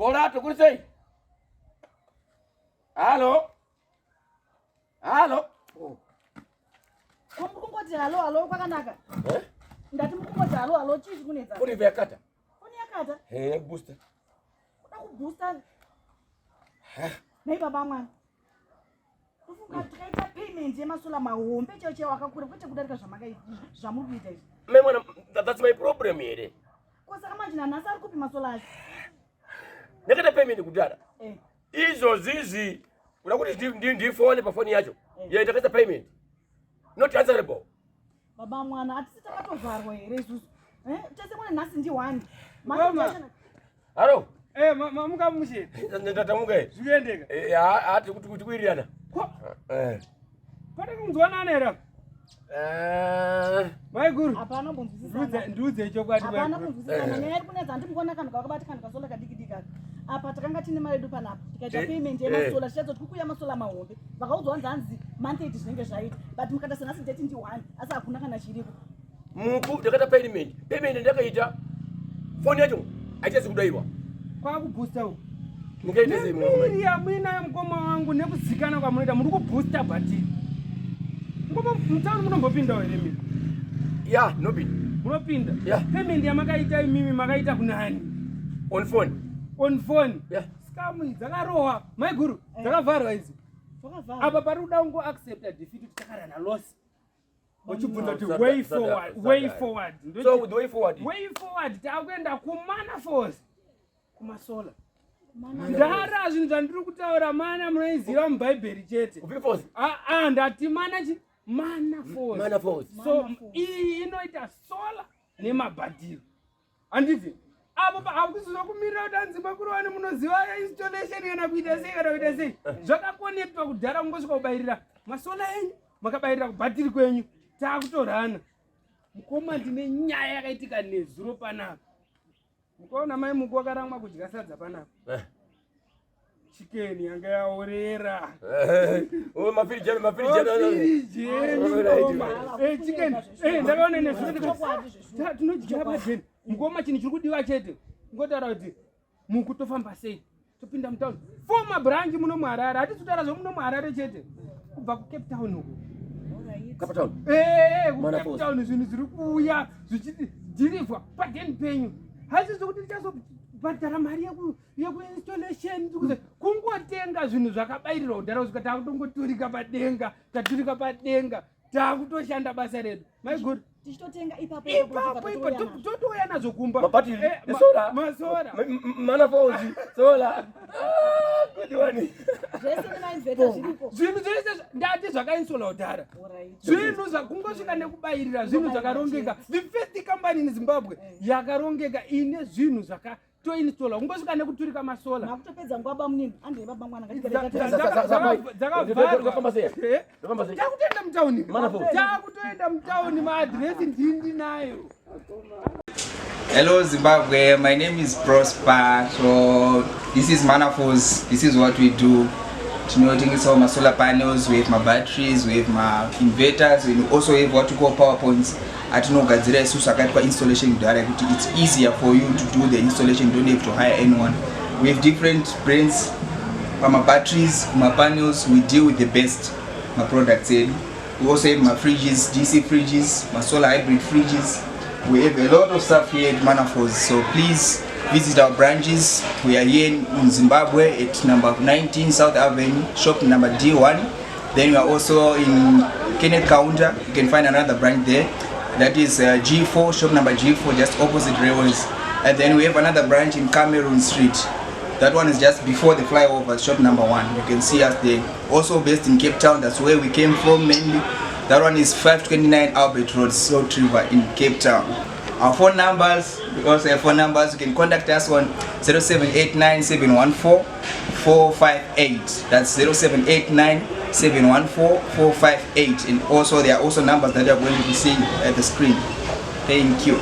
Bolato, good say. Hello? Hello? Oh. Kumkungoti halo kwakanaka. Ndati mukungoti halo chizi kunetsa. Kuni vyakata. Kuni yakata? Booster. Kuda kubooster. Nei baba mwana. Kufunga tikaita payment yemasolar mahombe cheche wakakura kwete kudarika zvamurikuita izvi. Mwana, that's my problem here. Kosa kama jina nasa ari kupi masolar. Nekata payment kudara. Izo zizi unakuti ndifone pa phone yacho. Ya ndakaita payment. Not answerable. Baba mwana atisita katovharwa here isusu. Tese mwana nasi ndi one. Halo. Mamuka mushe. Ndatamuka here. Zviendeka. Ati kuti kuiriana. Pari kunzwanana here. Maiguru. Hapana bonzwisisana. Ndudze chokwadi. Hapana bonzwisisana. Nyaya iri kunetsa ndimukona kanhu kakabati kanhu kasola kadikidika. Apa takanga tine mari yedu panapa. Tikaita payment yemasolar tichazo kukuya masolar mahombe. Vakaudzwa nzanzi monthly zvinenge zvaita. But mukata senasi date ndi 1 asi hakuna kana chiripo. Muku ndakata payment. Payment ndakaita. Phone yacho aichazi kudaiwa. Kwakubooster uku. Nikaita semi. Ya mwina mkoma wangu nekuzikana kwamunoita muri kubooster button. Ngoma mtano munombopinda here mimi. Yeah, nobody. Munopinda. Yeah. Payment yamakaita mimi makaita kunani? On phone. On phone. Yeah. Scam dzakaroha. Maiguru, dzakavharwa idzi. Zvakavharwa. Apa paruda ungo accept defeat takarana loss. Uchibvunza kuti way forward. So with way forward. Way forward takuenda kumana force. Kumasola. Ndara zvinhu zvandiri kutaura mana munoiziva mubhaibheri chete. Ndati mana chi? Mana force. Mana force. So iyi inoita sola nemabhadhiro. Handiti? Apo hakuziva kumirira kuti hanzi makuru vane munoziva installation kana kuita sei kana kuita sei. Zvakakonectwa kudhara kungosvika kubayirira masola enyu makabayirira kubhatiri kwenyu. Taakutorana. Mukoma ndine nyaya yakaitika nezuro panapa. Mukaona mai muku wakaramwa kudya sadza panapa. Chicken yanga yaorera. Mafirije. Chicken. Ndakaona nezuro. Tinodyira padeni. Mukoma chinhu chiri kudiwa chete. Ngotaura kuti mukutofamba sei. Topinda mutauni. Former branch muno muHarare. Hatitotaura zvomuno muHarare chete. Kubva kuCape Town uko. Cape Town. Cape Town zvinhu zviri kuuya zvichiti dhirivhwa padeni penyu. Hasi zvokuti tichazobhadhara mari yekuinstallation kungotenga zvinhu zvakabayirirwa kudhara kusvika takutongoturika padenga takutoshanda basa redu. My good. Tichitotenga ipapo totouya nazo kumba. Mabatiri. Masora. Mana force. Solar. Good one. Zvinhu zvese ndati zvakainsola kudhara. Zvinhu zvakungosvika nekubayirira zvinhu zvakarongeka. The first company in Zimbabwe yakarongeka ine zvinhu zvakatoinsola. Kungosvika nekuturika masola. Makutopedza ngwaba munini. Ande baba mwana takutoenda mutauni. Takutoenda mutauni maadresi ndindi nayo. Hello Zimbabwe, my name is Prosper. So this is Manaforce. This is what we do. Tinotengesa my solar panels, we have my batteries, we have my inverters, we also have what we call power points. Atinogadzira isusu akaitwa installation kudhara kuti it's easier for you to do the installation, you don't have to hire anyone. We have different brands. My batteries, my panels, we deal with the best my products in. We also have my fridges, DC fridges, my solar hybrid fridges. We have a lot of stuff here at Manaforce, so please visit our branches. We are here in Zimbabwe at number 19 South Avenue, shop number D1. Then we are also in Kenneth Counter. You can find another branch there. That is G4, shop number G4, just opposite railways. And then we have another branch in Cameroon Street. That one is just before the flyover, shop number 1. You can see us there. Also based in Cape Town, that's where we came from mainly. That one is 529 Albert Road, Salt River in Cape Town. Our phone numbers, we also have phone numbers. You can contact us on 0789 714 458. That's 0789 714 458. And also there are also numbers that you are going to be seeing at the screen. Thank you.